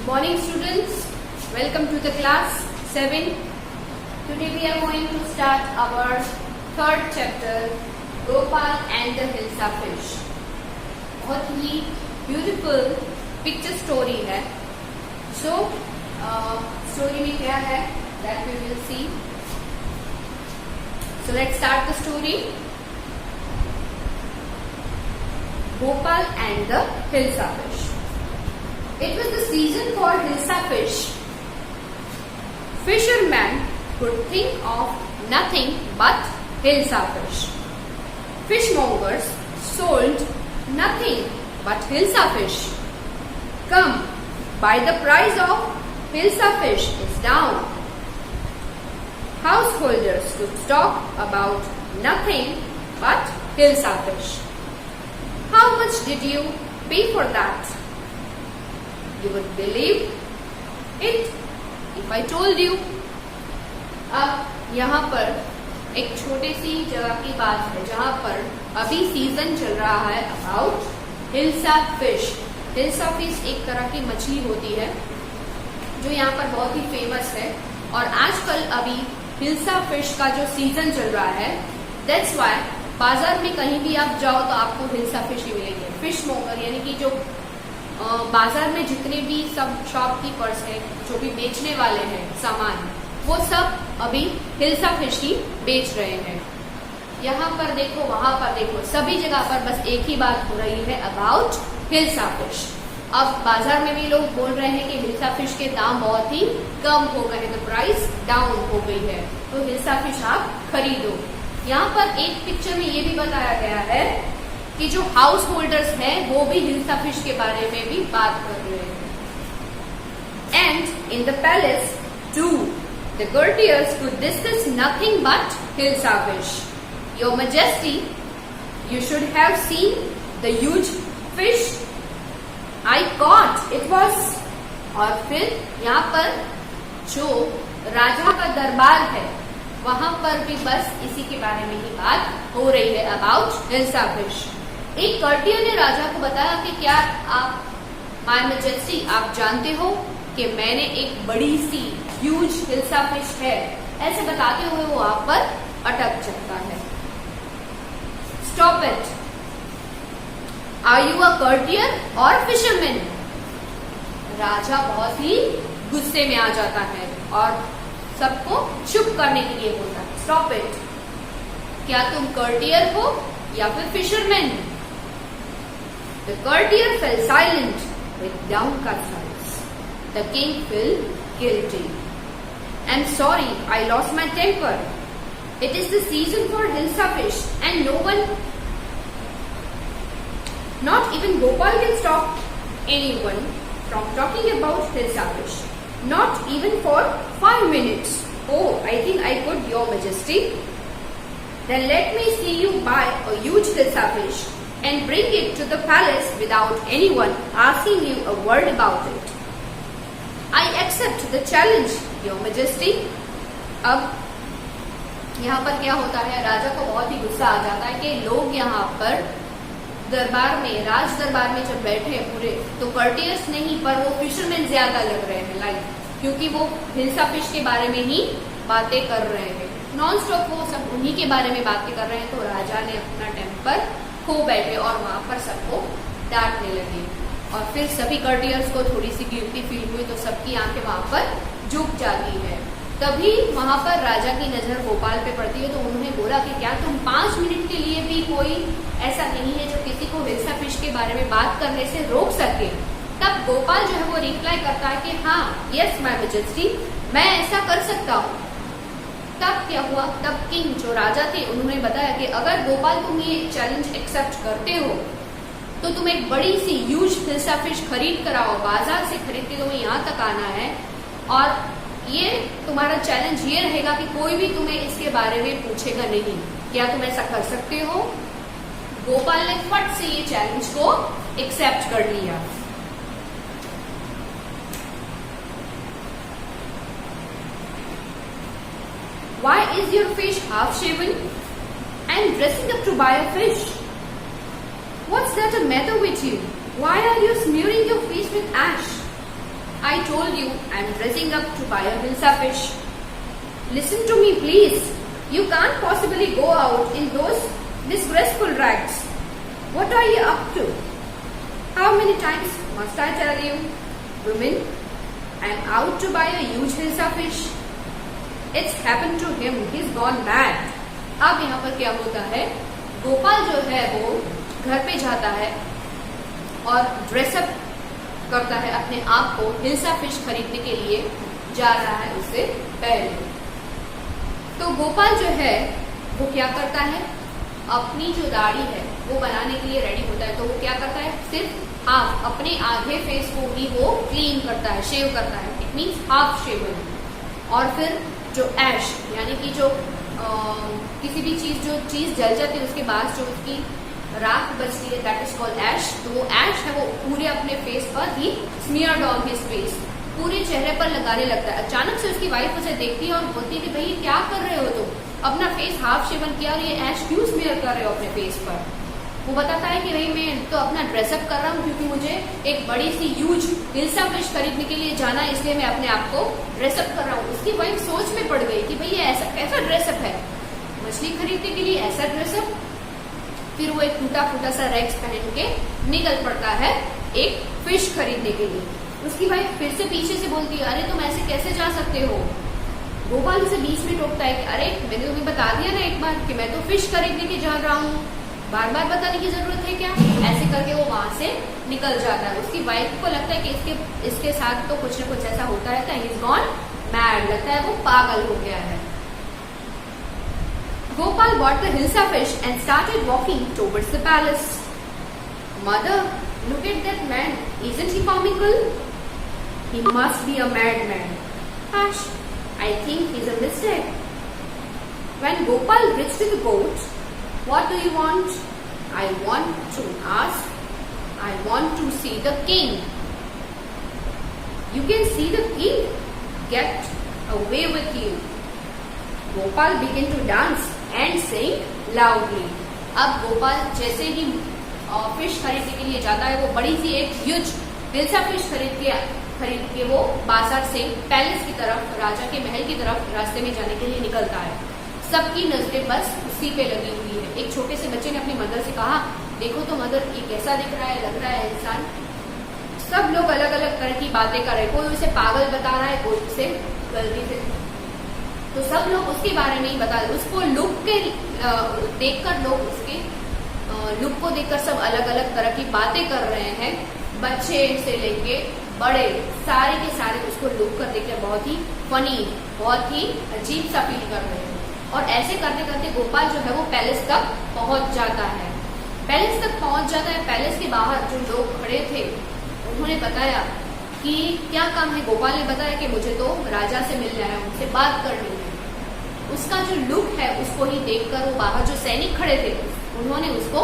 Morning students, welcome to the class 7. Today we are going to start our third chapter, Gopal and the Hilsa Fish. बहुत ही beautiful picture story है. So story में क्या है that we will see. So let's start the story. Gopal and the Hilsa Fish. It was the season for Hilsa fish. Fishermen could think of nothing but Hilsa fish. Fishmongers sold nothing but Hilsa fish. Come, buy the price of Hilsa fish is down. Householders could talk about nothing but Hilsa fish. How much did you pay for that? You would believe it if I told you. अब यहाँ पर एक छोटी सी जगह की बात है जहाँ पर अभी सीजन चल रहा है about hilsa fish. Hilsa fish एक तरह की मछली होती है जो यहाँ पर बहुत ही फेमस है और आजकल अभी हिल्सा फिश का जो सीजन चल रहा है. दैट्स व्हाई बाजार में कहीं भी आप जाओ तो आपको हिल्सा फिश ही मिलेंगे. फिश मोंगर यानी कि जो बाजार में जितने भी सब शॉपकीपर्स हैं जो भी बेचने वाले हैं सामान वो सब अभी हिल्सा फिश ही बेच रहे हैं. यहाँ पर देखो वहां पर देखो सभी जगह पर बस एक ही बात हो रही है अबाउट हिल्सा फिश. अब बाजार में भी लोग बोल रहे हैं कि हिल्सा फिश के दाम बहुत ही कम हो गए हैं, तो प्राइस डाउन हो गई है तो हिल्सा फिश आप खरीदो. यहाँ पर एक पिक्चर में ये भी बताया गया है कि जो हाउस होल्डर्स हैं वो भी हिल्सा फिश के बारे में भी बात कर रहे हैं. And in the palace to the courtiers could discuss nothing but Hilsa fish. Your Majesty, you should have seen the huge fish I caught. It was. और फिर यहाँ पर जो राजा का दरबार है वहां पर भी बस इसी के बारे में ही बात हो रही है अबाउट हिल्सा फिश. एक कर्टियर ने राजा को बताया कि क्या आप माय मैजेस्टी आप जानते हो कि मैंने एक बड़ी सी ह्यूज हिल्सा फिश है. ऐसे बताते हुए वो वहां पर अटक जाता है. Stop it. Are you a courtier or fisherman. राजा बहुत ही गुस्से में आ जाता है और सबको चुप करने के लिए बोलता है. Stop it. क्या तुम कर्टियर हो या फिर fisherman. The courtier fell silent with downcast eyes. The king felt guilty. I'm sorry, I lost my temper. It is the season for Hilsa fish and no one, not even Gopal can stop anyone from talking about Hilsa fish. Not even for 5 minutes. Oh, I think I could, Your Majesty. Then let me see you buy a huge Hilsa fish and bring it to the palace without anyone asking you a word about it. I accept the challenge, Your Majesty. अब यहाँ पर क्या होता है, राजा को बहुत ही गुस्सा आ जाता है कि लोग यहाँ पर दरबार में राज दरबार में जब बैठे हैं पूरे तो कर्टियर्स नहीं पर वो फिशरमैन ज्यादा लग रहे हैं लाइक क्योंकि वो हिल्सा फिश के बारे में ही बातें कर रहे हैं. नॉन स्टॉप वो सब उन्हीं के बारे में बातें कर रहे हैं तो राजा ने अपना टेम्पर खो बैठे और वहां पर सबको डांटने लगे. और फिर सभी कर्टियर्स को थोड़ी सी गिल्टी फील हुई तो सबकी आंखें वहां पर झुक जाती है. तभी वहां पर राजा की नजर गोपाल पे पड़ती है तो उन्होंने बोला कि क्या तुम 5 मिनट के लिए भी कोई ऐसा नहीं है जो किसी को हिल्सा फिश के बारे में बात करने से रोक सके. तब गोपाल जो है वो रिप्लाई करता है कि हाँ यस माय मैजेस्टी मैं ऐसा कर सकता हूँ. तब क्या हुआ, तब किंग जो राजा थे उन्होंने बताया कि अगर गोपाल तुम ये चैलेंज एक्सेप्ट करते हो तो तुम एक बड़ी सी ह्यूज हिल्सा फिश खरीद कर आओ. बाजार से खरीद के तुम्हें यहाँ तक आना है और ये तुम्हारा चैलेंज ये रहेगा कि कोई भी तुम्हें इसके बारे में पूछेगा नहीं. क्या तुम ऐसा कर सकते हो. गोपाल ने फट से ये चैलेंज को एक्सेप्ट कर लिया. Why is your fish half shaven and dressing up to buy a fish? What's that the matter with you? Why are you smearing your face with ash? I told you I'm dressing up to buy a Hilsa fish. Listen to me, please. You can't possibly go out in those disgraceful rags. What are you up to? How many times must I tell you, women, I'm out to buy a huge Hilsa fish. It's happened to him. He's gone mad. अब यहाँ पर क्या होता है, गोपाल जो है वो घर पे जाता है और ड्रेसअप करता है अपने आप को हिल्सा फिश खरीदने के लिए जा रहा है उससे पहले। तो गोपाल जो है वो क्या करता है, अपनी जो दाढ़ी है वो बनाने के लिए रेडी होता है। तो वो क्या करता है, सिर्फ हाफ अपने आधे फेस को ही वो क्लीन करता है, शेव करता है। It means half shaven. और फिर जो ऐश यानी कि जो किसी भी जो चीज जल जाती है उसके बाद जो उसकी राख बचती है, दैट इज कॉल्ड ऐश। तो वो ऐश है वो पूरे अपने फेस पर ही स्मीयर्ड ऑन हिज फेस, पूरे चेहरे पर लगाने लगता है। अचानक से उसकी वाइफ उसे देखती है और बोलती है कि भाई क्या कर रहे हो तुम, अपना फेस हाफ शेवन किया और ये ऐश क्यों स्मीयर कर रहे हो अपने फेस पर। वो बताता है कि भाई मैं तो अपना ड्रेसअप कर रहा हूँ क्योंकि मुझे एक बड़ी सी ह्यूज हिल्सा फिश खरीदने के लिए जाना है, इसलिए मैं अपने आप को ड्रेसअप कर रहा हूँ। उसकी वाइफ सोच में पड़ गई कि भाई ये ऐसा कैसा ड्रेसअप है, मछली खरीदने के लिए ऐसा ड्रेसअप। फिर वो एक टूटा फूटा सा रैक्स पहन के निकल पड़ता है एक फिश खरीदने के लिए। उसकी वाइफ फिर से पीछे से बोलती है, अरे तुम ऐसे कैसे जा सकते हो। गोपाल उसे बीच में टोकता है कि अरे मैंने तुम्हें बता दिया ना एक बार कि मैं तो फिश खरीदने के जा रहा हूँ, बार बार बताने की जरूरत है क्या। ऐसे करके वो वहां से निकल जाता है। उसकी वाइफ को लगता है कि इसके साथ तो कुछ न कुछ ऐसा होता रहता है, ही इज गॉन मैड, लगता है वो पागल हो गया है। Gopal bought the Hilsa fish and started walking towards the palace. Mother, look at that man. Isn't he comical? He must be a madman. Hush, I think he's a mistake. When Gopal reached the court, what do you want? I want to ask. I want to see the king. You can see the king? Get away with you. Gopal began to dance and sing loudly. अब गोपाल जैसे ही fish खरीदने के लिए जाता है, वो बड़ी सी एक ह्यूज हिल्सा फिश खरीद के वो बाजार से पैलेस की तरफ, राजा के महल की तरफ रास्ते में जाने के लिए निकलता है। सबकी नजरें बस उसी पे लगी हुई है। एक छोटे से बच्चे ने अपनी मदर से कहा, देखो तो मदर ये कैसा दिख रहा है, लग रहा है इंसान। सब लोग अलग अलग तरह की बातें कर रहे, कोई उसे पागल बता रहा है, कोई उसे गलती से, तो सब लोग उसके बारे में ही बता रहे। उसको लुक के देखकर लोग उसके लुक को देखकर सब अलग अलग तरह की बातें कर रहे हैं। बच्चे से लेके बड़े सारे के सारे उसको लुक कर देखकर बहुत ही फनी, बहुत ही अजीब सा फील कर रहे हैं। और ऐसे करते करते गोपाल जो है वो पैलेस तक पहुंच जाता है। पैलेस तक पहुंच जाता है। पैलेस के बाहर जो लोग खड़े थे उन्होंने बताया कि क्या काम है। गोपाल ने बताया कि मुझे तो राजा से मिलना है, उनसे बात करनी है। उसका जो लुक है उसको ही देखकर वो बाहर जो सैनिक खड़े थे उन्होंने उसको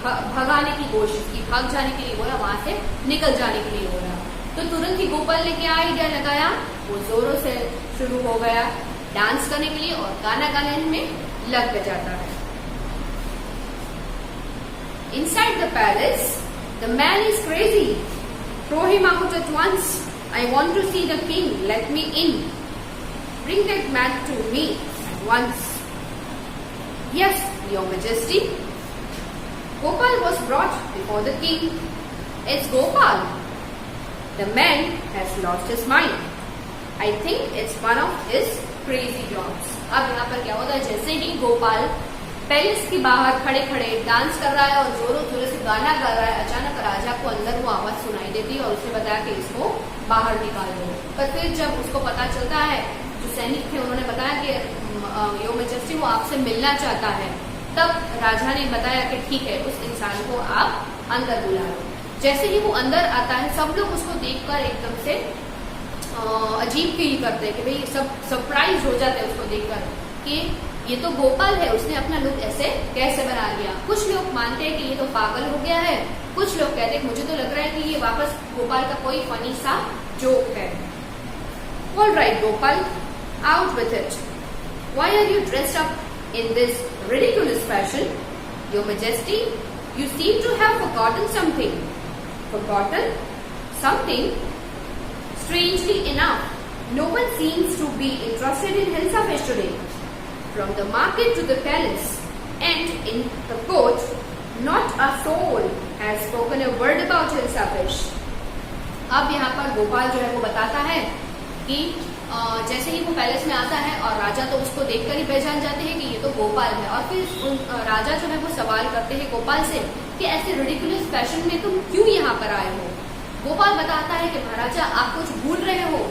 भगाने की कोशिश की, भाग जाने के लिए बोला, वहां से निकल जाने के लिए बोला। तो तुरंत ही गोपाल ने क्या आइडिया लगाया, वो जोरों से शुरू हो गया डांस करने के लिए और गाना गाने में लग जाता है। Inside the palace, the man is crazy. Throw him out at once. I want to see the king. Let me in. Bring that man to me at once. Yes, Your Majesty. Gopal was brought before the king. It's Gopal. The man has lost his mind. I think it's one of his crazy jobs. अब यहाँ पर क्या होता है, जैसे ही Gopal palace के बाहर खड़े खड़े डांस कर रहा है और जोरों जोरों से गाना गा रहा है, अचानक राजा को अंदर वो आवाज सुनाई देती है और उसे बताया कि इसको बाहर निकाल दो। पर फिर जब उसको पता चलता है, जो सैनिक थे उन्होंने बताया कि योर मैजेस्टी वो आपसे मिलना चाहता है, तब राजा ने बताया कि ठीक है, उस इंसान को आप अंदर बुला लो। जैसे ही वो अंदर आता है, सब लोग उसको देखकर एकदम से अजीब फील करते हैं कि भाई सब सरप्राइज हो जाते हैं उसको देखकर कि ये तो गोपाल है, उसने अपना लुक ऐसे कैसे बना लिया। कुछ लोग मानते हैं कि ये तो पागल हो गया है, कुछ लोग कहते हैं मुझे तो लग रहा है कि ये वापस गोपाल का कोई फनी सा जोक है। All right, Gopal, out with it. Why are you dressed up in this ridiculous fashion? Your Majesty, you seem to have forgotten something. Forgotten? Something? Strangely enough, no one seems to be interested in Hilsa fish today. From the market to the palace and in the court, not a soul has spoken a word about Hilsa fish. अब यहाँ पर गोपाल जो है वो बताता है कि जैसे ही वो पैलेस में आता है और राजा तो उसको देखकर ही पहचान जाते हैं कि ये तो गोपाल है, और फिर राजा जो है वो सवाल करते हैं गोपाल से कि ऐसे रिडिकुलस फैशन में तुम क्यों यहाँ पर आए हो। गोपाल बताता है कि महाराजा आप कुछ भूल रहे हो।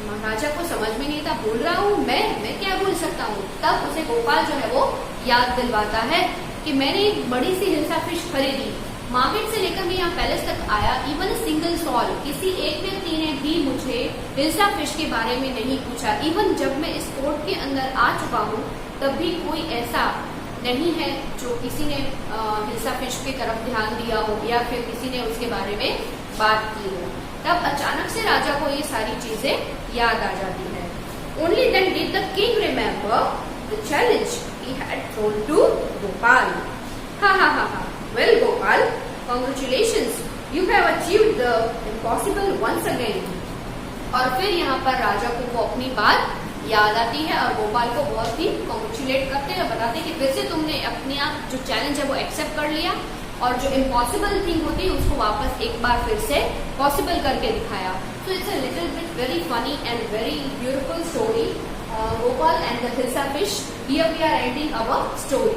महाराजा को समझ में नहीं था, भूल रहा हूँ मैं क्या भूल सकता हूँ। तब उसे गोपाल जो है वो याद दिलवाता है कि मैंने एक बड़ी सी हिल्सा फिश खरीदी, मार्केट से लेकर मैं यहाँ पैलेस तक आया, इवन सिंगल सॉल किसी एक व्यक्ति ने भी मुझे हिल्सा फिश के बारे में नहीं पूछा। इवन जब मैं इस कोर्ट के अंदर आ चुका हूँ तब भी कोई ऐसा नहीं है जो किसी ने हिल्सा फिश की तरफ ध्यान दिया हो या फिर किसी ने उसके बारे में बात की हो। तब अचानक से राजा को ये सारी चीजें याद आ जाती है। Only then did the king remember the challenge he had thrown to Gopal. हा Well, Gopal, congratulations! You have achieved the impossible once again. और फिर यहाँ पर राजा को वो अपनी बात याद आती है और गोपाल को बहुत ही कॉन्ग्रेचुलेट करते हैं, बताते हैं कि फिर से तुमने अपने आप जो चैलेंज है वो एक्सेप्ट कर लिया और जो इम्पॉसिबल थिंग होती है उसको वापस एक बार फिर से पॉसिबल करके दिखाया। So it's a little bit very funny and very beautiful story. Gopal and the Hilsa fish. Here we are ending our story.